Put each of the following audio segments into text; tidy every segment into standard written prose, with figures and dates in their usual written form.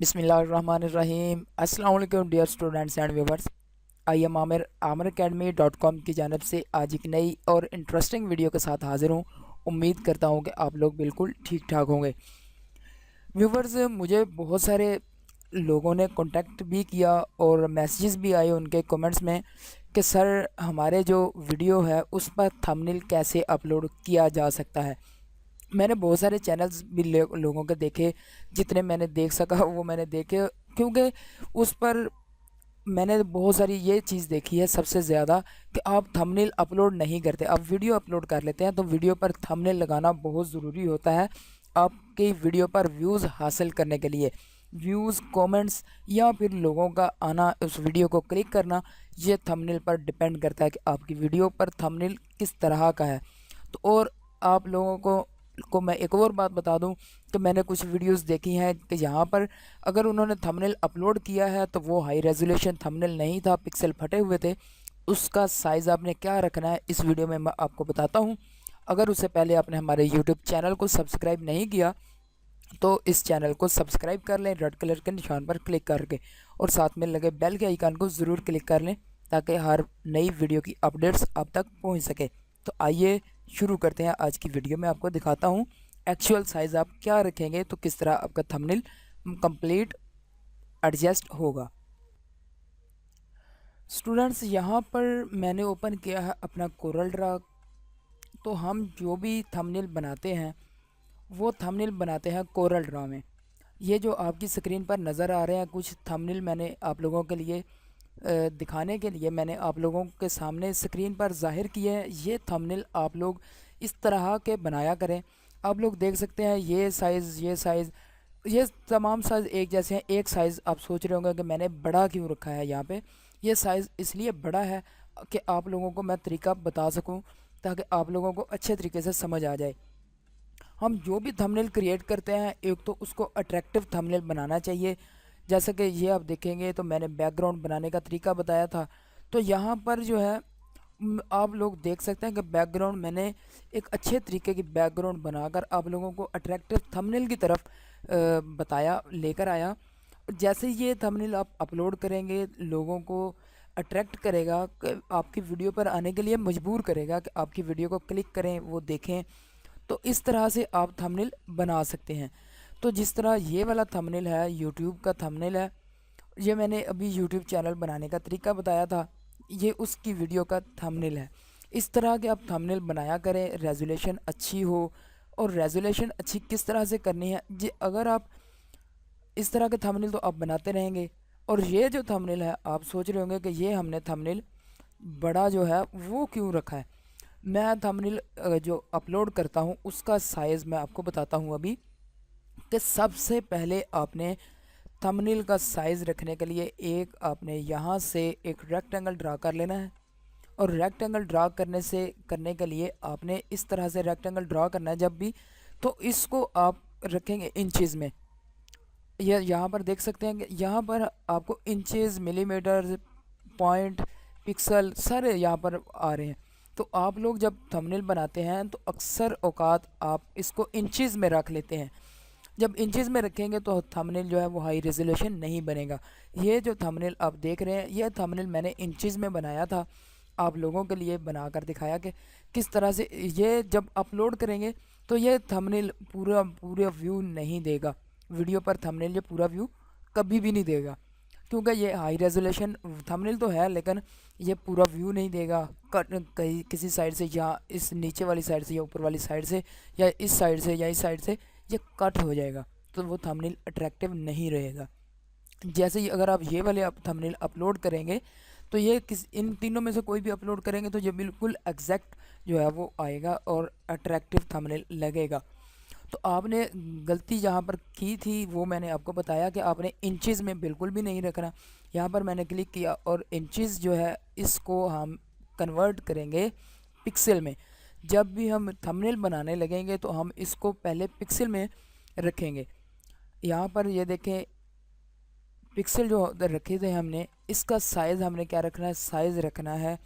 बिस्मिल्लाहिर्रहमानिर्रहीम। अस्सलाम वालेकुम dear students and viewers. I am Aamir academy.com की जानब से आज एक नई और इंटरेस्टिंग वीडियो के साथ हाज़िर हूँ। उम्मीद करता हूँ कि आप लोग बिल्कुल ठीक ठाक होंगे। व्यूवर्स, मुझे बहुत सारे लोगों ने कांटेक्ट भी किया और मैसेजेस भी आए उनके कमेंट्स में कि सर, हमारे जो वीडियो है उस पर थंबनेल कैसे अपलोड किया जा सकता है। मैंने बहुत सारे चैनल्स भी लोगों के देखे, जितने मैंने देख सका वो मैंने देखे, क्योंकि उस पर मैंने बहुत सारी ये चीज़ देखी है सबसे ज़्यादा कि आप थंबनेल अपलोड नहीं करते, आप वीडियो अपलोड कर लेते हैं। तो वीडियो पर थंबनेल लगाना बहुत ज़रूरी होता है आपकी वीडियो पर व्यूज़ हासिल करने के लिए। व्यूज़, कमेंट्स या फिर लोगों का आना उस वीडियो को क्लिक करना, ये थंबनेल पर डिपेंड करता है कि आपकी वीडियो पर थंबनेल किस तरह का है। तो और आप लोगों को मैं एक और बात बता दूं कि मैंने कुछ वीडियोस देखी हैं कि यहाँ पर अगर उन्होंने थंबनेल अपलोड किया है तो वो हाई रेजोल्यूशन थंबनेल नहीं था, पिक्सल फटे हुए थे। उसका साइज़ आपने क्या रखना है इस वीडियो में मैं आपको बताता हूँ। अगर उससे पहले आपने हमारे यूट्यूब चैनल को सब्सक्राइब नहीं किया तो इस चैनल को सब्सक्राइब कर लें रेड कलर के निशान पर क्लिक करके, और साथ में लगे बेल के आइकन को ज़रूर क्लिक कर लें ताकि हर नई वीडियो की अपडेट्स आप तक पहुंच सके। तो आइए शुरू करते हैं आज की वीडियो में। आपको दिखाता हूं एक्चुअल साइज़ आप क्या रखेंगे तो किस तरह आपका थंबनेल कंप्लीट एडजस्ट होगा। स्टूडेंट्स, यहाँ पर मैंने ओपन किया है अपना कोरल ड्रा। तो हम जो भी थंबनेल बनाते हैं वो थंबनेल बनाते हैं कोरल ड्रा में। ये जो आपकी स्क्रीन पर नज़र आ रहे हैं कुछ थंबनेल मैंने आप लोगों के लिए दिखाने के लिए मैंने आप लोगों के सामने स्क्रीन पर ज़ाहिर किए हैं। ये थंबनेल आप लोग इस तरह के बनाया करें। आप लोग देख सकते हैं ये साइज़, ये साइज़, ये तमाम साइज़ एक जैसे हैं। एक साइज़ आप सोच रहे होंगे कि मैंने बड़ा क्यों रखा है यहाँ पे। ये साइज़ इसलिए बड़ा है कि आप लोगों को मैं तरीका बता सकूँ ताकि आप लोगों को अच्छे तरीके से समझ आ जाए। हम जो भी थंबनेल क्रिएट करते हैं एक तो उसको अट्रैक्टिव थंबनेल बनाना चाहिए। जैसा कि ये आप देखेंगे तो मैंने बैकग्राउंड बनाने का तरीका बताया था। तो यहाँ पर जो है आप लोग देख सकते हैं कि बैकग्राउंड मैंने एक अच्छे तरीके की बैकग्राउंड बनाकर आप लोगों को अट्रैक्टिव थंबनेल की तरफ बताया, लेकर आया। जैसे ये थंबनेल आप अपलोड करेंगे लोगों को अट्रैक्ट करेगा, आपकी वीडियो पर आने के लिए मजबूर करेगा कि आपकी वीडियो को क्लिक करें, वो देखें। तो इस तरह से आप थंबनेल बना सकते हैं। तो जिस तरह ये वाला थंबनेल है यूट्यूब का थंबनेल है, ये मैंने अभी यूट्यूब चैनल बनाने का तरीका बताया था, ये उसकी वीडियो का थंबनेल है। इस तरह के आप थंबनेल बनाया करें, रेजोल्यूशन अच्छी हो। और रेजोल्यूशन अच्छी किस तरह से करनी है जी, अगर आप इस तरह के थंबनेल तो आप बनाते रहेंगे। और ये जो थंबनेल है आप सोच रहे होंगे कि ये हमने थंबनेल बड़ा जो है वो क्यों रखा है। मैं थंबनेल जो अपलोड करता हूँ उसका साइज़ मैं आपको बताता हूँ अभी। कि सबसे पहले आपने थंबनेल का साइज़ रखने के लिए एक आपने यहाँ से एक रेक्टेंगल ड्रा कर लेना है। और रेक्टेंगल ड्रा करने के लिए आपने इस तरह से रेक्टेंगल ड्रा करना है जब भी, तो इसको आप रखेंगे इंचेस में। यह यहाँ पर देख सकते हैं कि यहाँ पर आपको इंचेस, मिलीमीटर, पॉइंट, पिक्सल सारे यहाँ पर आ रहे हैं। तो आप लोग जब थंबनेल बनाते हैं तो अक्सर औकात आप इसको इंचेस में रख लेते हैं। जब इंचेस में रखेंगे तो थंबनेल जो है वो हाई रेजोल्यूशन नहीं बनेगा। ये जो थंबनेल आप देख रहे हैं ये थंबनेल मैंने इंचेस में बनाया था, आप लोगों के लिए बनाकर दिखाया कि किस तरह से। ये जब अपलोड करेंगे तो ये थंबनेल पूरा पूरा व्यू नहीं देगा, वीडियो पर थंबनेल ये पूरा व्यू कभी भी नहीं देगा, क्योंकि ये हाई रेजोल्यूशन थंबनेल तो है लेकिन ये पूरा व्यू नहीं देगा। कट कहीं किसी साइड से, या इस नीचे वाली साइड से या ऊपर वाली साइड से या इस साइड से या इस साइड से ये कट हो जाएगा, तो वो थंबनेल अट्रैक्टिव नहीं रहेगा। जैसे ही अगर आप ये वाले थंबनेल अपलोड करेंगे तो ये इन तीनों में से कोई भी अपलोड करेंगे तो ये बिल्कुल एग्जैक्ट जो है वो आएगा और अट्रैक्टिव थंबनेल लगेगा। तो आपने गलती जहाँ पर की थी वो मैंने आपको बताया कि आपने इंचेस में बिल्कुल भी नहीं रखना। यहाँ पर मैंने क्लिक किया और इंचेस जो है इसको हम कन्वर्ट करेंगे पिक्सल में। जब भी हम थंबनेल बनाने लगेंगे तो हम इसको पहले पिक्सल में रखेंगे। यहाँ पर ये देखें पिक्सल जो रखे थे हमने, इसका साइज़ हमने क्या रखना है, साइज़ रखना है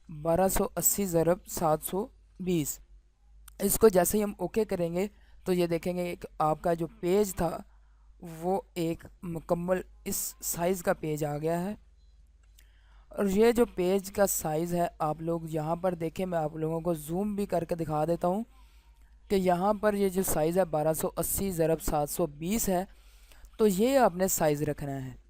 1280 ज़रब 720। इसको जैसे ही हम ओके करेंगे तो ये देखेंगे कि आपका जो पेज था वो एक मुकम्मल इस साइज़ का पेज आ गया है। और ये जो पेज का साइज़ है आप लोग यहाँ पर देखें, मैं आप लोगों को जूम भी करके दिखा देता हूँ कि यहाँ पर ये जो साइज़ है 1280 ज़रब 720 है। तो ये आपने साइज़ रखना है।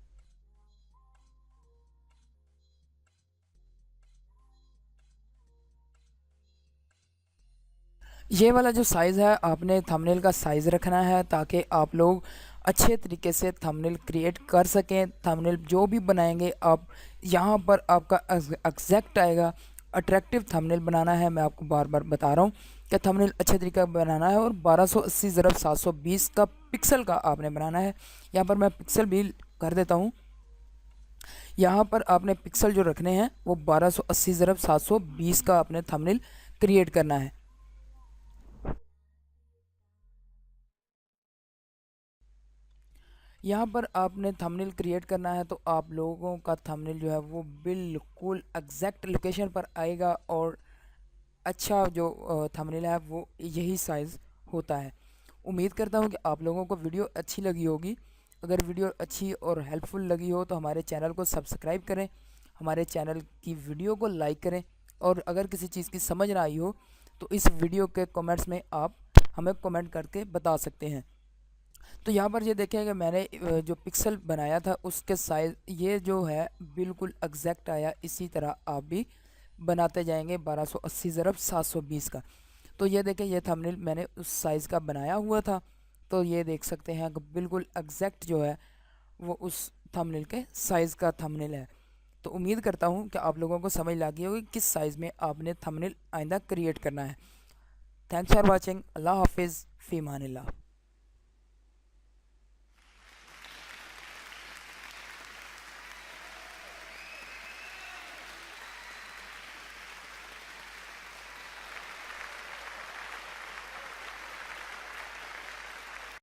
ये वाला जो साइज़ है आपने थंबनेल का साइज़ रखना है ताकि आप लोग अच्छे तरीके से थंबनेल क्रिएट कर सकें। थंबनेल जो भी बनाएंगे आप, यहाँ पर आपका एग्जैक्ट आएगा। अट्रैक्टिव थंबनेल बनाना है, मैं आपको बार बार बता रहा हूँ कि थंबनेल अच्छे तरीके का बनाना है। और 1280 ज़रब 720 का पिक्सल का आपने बनाना है। यहाँ पर मैं पिक्सल भी कर देता हूँ। यहाँ पर आपने पिक्सल जो रखने हैं वो 1280 ज़रब 720 का आपने थंबनेल क्रिएट करना है। यहाँ पर आपने थंबनेल क्रिएट करना है तो आप लोगों का थंबनेल जो है वो बिल्कुल एग्जैक्ट लोकेशन पर आएगा। और अच्छा जो थंबनेल है वो यही साइज़ होता है। उम्मीद करता हूँ कि आप लोगों को वीडियो अच्छी लगी होगी। अगर वीडियो अच्छी और हेल्पफुल लगी हो तो हमारे चैनल को सब्सक्राइब करें, हमारे चैनल की वीडियो को लाइक करें। और अगर किसी चीज़ की समझ ना आई हो तो इस वीडियो के कमेंट्स में आप हमें कमेंट करके बता सकते हैं। तो यहाँ पर ये देखें कि मैंने जो पिक्सल बनाया था उसके साइज़ ये जो है बिल्कुल एग्जैक्ट आया। इसी तरह आप भी बनाते जाएंगे 1280 ज़रब 720 का। तो ये देखें, ये थंबनेल मैंने उस साइज़ का बनाया हुआ था। तो ये देख सकते हैं कि बिल्कुल एग्जैक्ट जो है वो उस थंबनेल के साइज़ का थंबनेल है। तो उम्मीद करता हूँ कि आप लोगों को समझ लग गई होगी किस साइज़ में आपने थंबनेल आइंदा क्रिएट करना है। Thanks for watching. अल्लाह हाफिज़, फ़ी अमानिल्लाह।